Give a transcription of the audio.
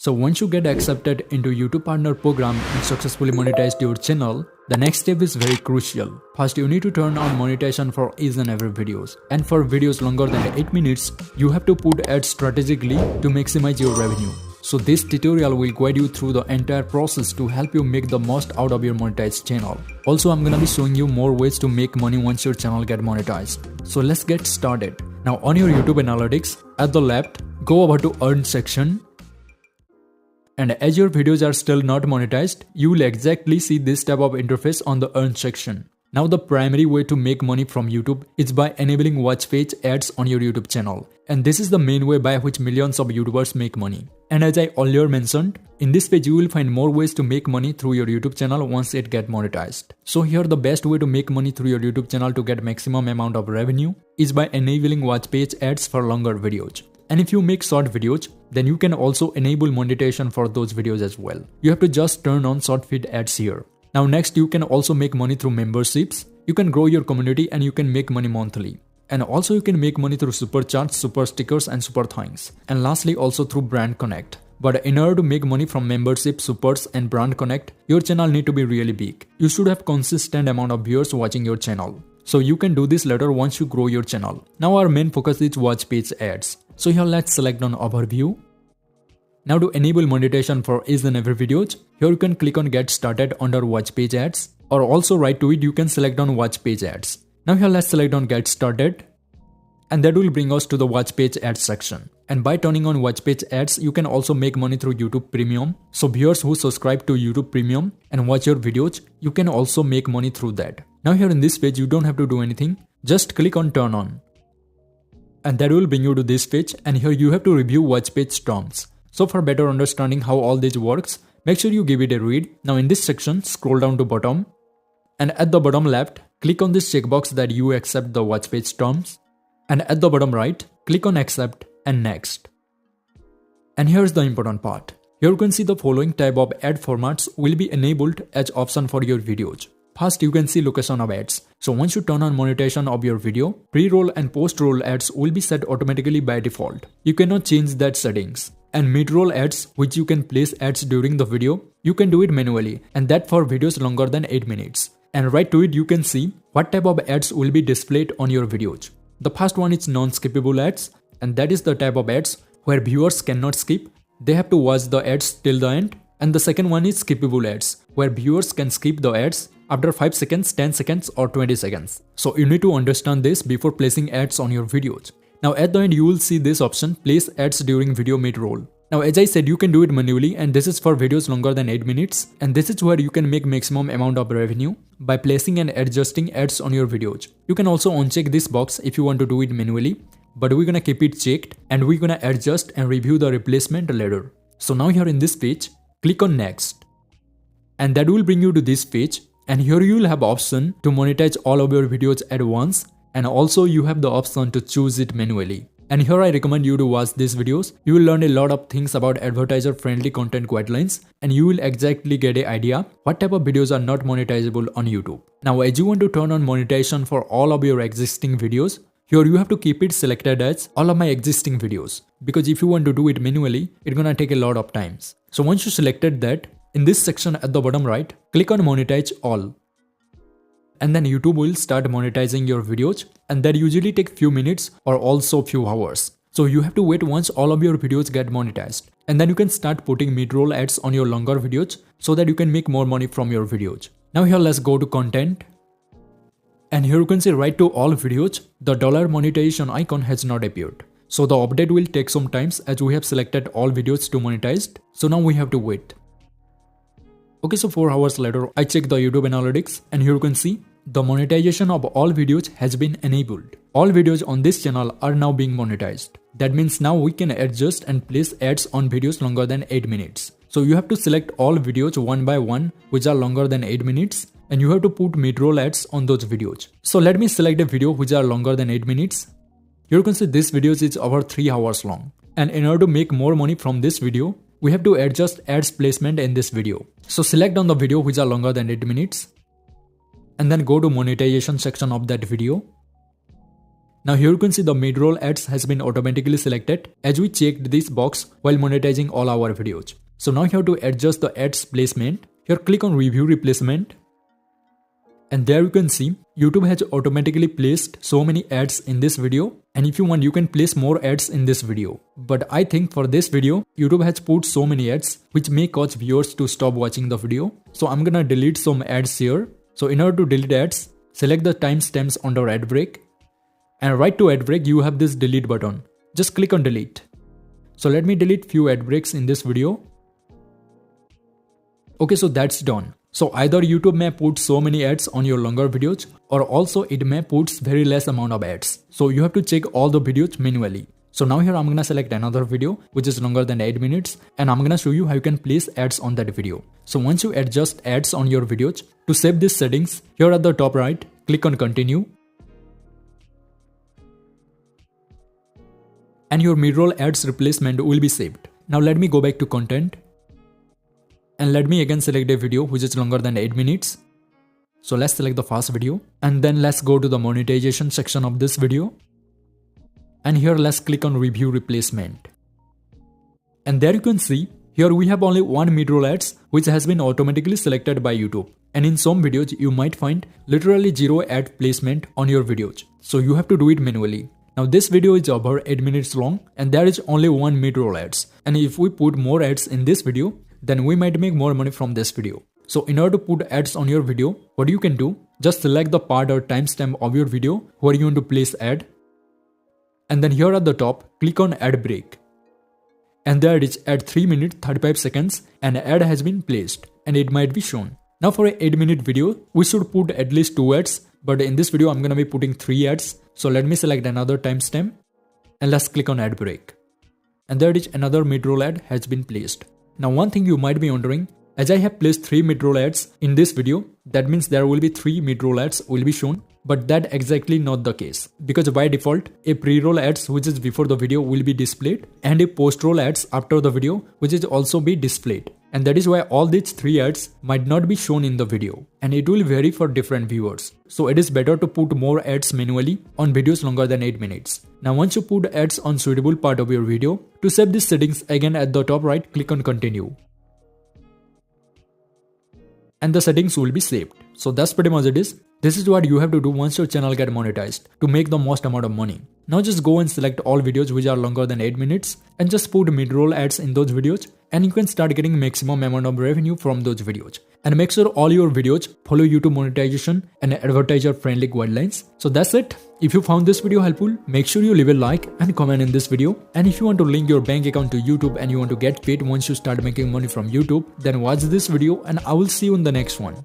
So once you get accepted into YouTube Partner Program and successfully monetized your channel, the next step is very crucial. First, you need to turn on monetization for each and every videos. And for videos longer than 8 minutes, you have to put ads strategically to maximize your revenue. So this tutorial will guide you through the entire process to help you make the most out of your monetized channel. Also, I'm gonna be showing you more ways to make money once your channel get monetized. So let's get started. Now on your YouTube analytics, at the left, go over to Earn section. And as your videos are still not monetized, you will exactly see this type of interface on the Earn section. Now the primary way to make money from YouTube is by enabling watch page ads on your YouTube channel. And this is the main way by which millions of YouTubers make money. And as I earlier mentioned, in this page you will find more ways to make money through your YouTube channel once it get monetized. So here the best way to make money through your YouTube channel to get maximum amount of revenue is by enabling watch page ads for longer videos. And if you make short videos, then you can also enable monetization for those videos as well. You have to just turn on short feed ads here. Now next, you can also make money through memberships. You can grow your community and you can make money monthly. And also you can make money through super chats, super stickers and super thanks. And lastly, also through brand connect. But in order to make money from membership, supers and brand connect, your channel need to be really big. You should have consistent amount of viewers watching your channel. So you can do this later once you grow your channel. Now our main focus is watch page ads. So here let's select on overview. Now to enable monetization for each and every videos, here you can click on get started under watch page ads, or also right to it you can select on watch page ads. Now here let's select on get started, and that will bring us to the watch page ads section. And by turning on watch page ads, you can also make money through YouTube Premium. So viewers who subscribe to YouTube Premium and watch your videos, you can also make money through that. Now here in this page you don't have to do anything, just click on turn on. And that will bring you to this page, and here you have to review watch page terms. So for better understanding how all this works, make sure you give it a read. Now in this section, scroll down to bottom, and at the bottom left, click on this checkbox that you accept the watch page terms, and at the bottom right, click on accept and next. And here's the important part. Here you can see the following type of ad formats will be enabled as option for your videos. First, you can see location of ads. So once you turn on monetization of your video, pre-roll and post-roll ads will be set automatically by default. You cannot change that settings. And mid-roll ads, which you can place ads during the video, you can do it manually, and that for videos longer than 8 minutes. And right to it you can see what type of ads will be displayed on your videos. The first one is non-skippable ads, and that is the type of ads where viewers cannot skip. They have to watch the ads till the end. And the second one is skippable ads, where viewers can skip the ads after 5 seconds, 10 seconds or 20 seconds. So you need to understand this before placing ads on your videos. Now at the end you will see this option, place ads during video mid-roll. Now as I said, you can do it manually, and this is for videos longer than 8 minutes. And this is where you can make maximum amount of revenue by placing and adjusting ads on your videos. You can also uncheck this box if you want to do it manually, but we're gonna keep it checked and we're gonna adjust and review the replacement later. So now here in this page, click on next. And that will bring you to this page, and here you will have option to monetize all of your videos at once, and also you have the option to choose it manually. And here I recommend you to watch these videos. You will learn a lot of things about advertiser friendly content guidelines, and you will exactly get an idea what type of videos are not monetizable on YouTube. Now as you want to turn on monetization for all of your existing videos, here you have to keep it selected as all of my existing videos, because if you want to do it manually, it's gonna take a lot of times. So once you selected that, in this section at the bottom right, click on monetize all. And then YouTube will start monetizing your videos, and that usually take few minutes or also few hours. So you have to wait once all of your videos get monetized, and then you can start putting mid-roll ads on your longer videos so that you can make more money from your videos. Now here let's go to content. And here you can see right to all videos, the dollar monetization icon has not appeared. So the update will take some time as we have selected all videos to monetized. So now we have to wait. Okay, so 4 hours later, I check the YouTube analytics, and here you can see the monetization of all videos has been enabled. All videos on this channel are now being monetized. That means now we can adjust and place ads on videos longer than 8 minutes. So you have to select all videos one by one which are longer than 8 minutes, and you have to put mid-roll ads on those videos. So let me select a video which are longer than 8 minutes. Here you can see this video is over 3 hours long. And in order to make more money from this video, we have to adjust ads placement in this video. So select on the video which are longer than 8 minutes, and then go to monetization section of that video. Now here you can see the mid-roll ads has been automatically selected as we checked this box while monetizing all our videos. So now you have to adjust the ads placement. Here click on review replacement. And there you can see YouTube has automatically placed so many ads in this video, and if you want you can place more ads in this video. But I think for this video YouTube has put so many ads which may cause viewers to stop watching the video. So I'm gonna delete some ads here. So in order to delete ads, select the timestamps under ad break, and right to ad break you have this delete button. Just click on delete. So let me delete few ad breaks in this video. Okay, so that's done. So either YouTube may put so many ads on your longer videos, or also it may put very less amount of ads. So you have to check all the videos manually. So now here I'm gonna select another video which is longer than 8 minutes, and I'm gonna show you how you can place ads on that video. So once you adjust ads on your videos, to save these settings, here at the top right, click on continue. And your mid-roll ads replacement will be saved. Now let me go back to content. And let me again select a video which is longer than 8 minutes. So let's select the first video. And then let's go to the monetization section of this video. And here let's click on review replacement. And there you can see, here we have only one mid-roll ads which has been automatically selected by YouTube. And in some videos you might find literally zero ad placement on your videos. So you have to do it manually. Now this video is over 8 minutes long and there is only one mid-roll ads. And if we put more ads in this video, then we might make more money from this video. So in order to put ads on your video, what you can do, just select the part or timestamp of your video where you want to place ad. And then here at the top, click on ad break. And there it is at 3 minutes 35 seconds and ad has been placed and it might be shown. Now for an 8-minute video, we should put at least 2 ads, but in this video I'm gonna be putting 3 ads. So let me select another timestamp and let's click on ad break. And there it is, another mid-roll ad has been placed. Now one thing you might be wondering, as I have placed 3 mid-roll ads in this video, that means there will be 3 mid-roll ads will be shown, but that exactly not the case. Because by default, a pre-roll ads which is before the video will be displayed and a post-roll ads after the video which is also be displayed. And that is why all these 3 ads might not be shown in the video and it will vary for different viewers. So it is better to put more ads manually on videos longer than 8 minutes. Now once you put ads on suitable part of your video, to save these settings again at the top right, click on continue. And the settings will be saved. So that's pretty much it is. This is what you have to do once your channel get monetized to make the most amount of money. Now just go and select all videos which are longer than 8 minutes and just put mid-roll ads in those videos and you can start getting maximum amount of revenue from those videos. And make sure all your videos follow YouTube monetization and advertiser friendly guidelines. So that's it. If you found this video helpful, make sure you leave a like and comment in this video. And if you want to link your bank account to YouTube and you want to get paid once you start making money from YouTube, then watch this video and I will see you in the next one.